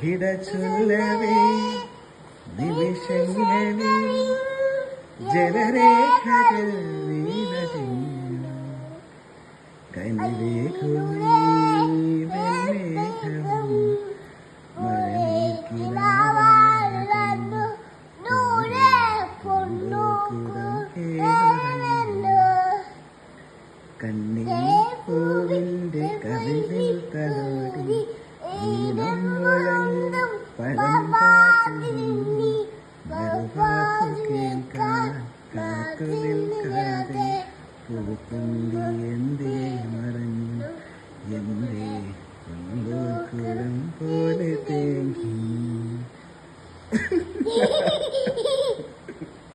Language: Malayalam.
വിട ചൊല്ലവേ നിമിഷങ്ങളിൽ ജലരേഖകൾ വീണതിന്നു കനിവേകുമേ വെൺമേഘവും മഴമേക്കിലാവാഴുന്നു ദൂരെ കൊണ്ടുകൂടം കേറുന്നു കണ്ണിലെ പൂവിൻ്റെ കവിളിൽ തലോടി ഈണം മുഴങ്ങും പഴം പാട്ടി മറുവാക്കു കേൾക്കാൻ കാത്തു നിൽക്കാതെ പൂത്തുമ്പി എന്തേ മറഞ്ഞു എന്തേ കൊണ്ടുകൂടം പോലെ തേങ്ങി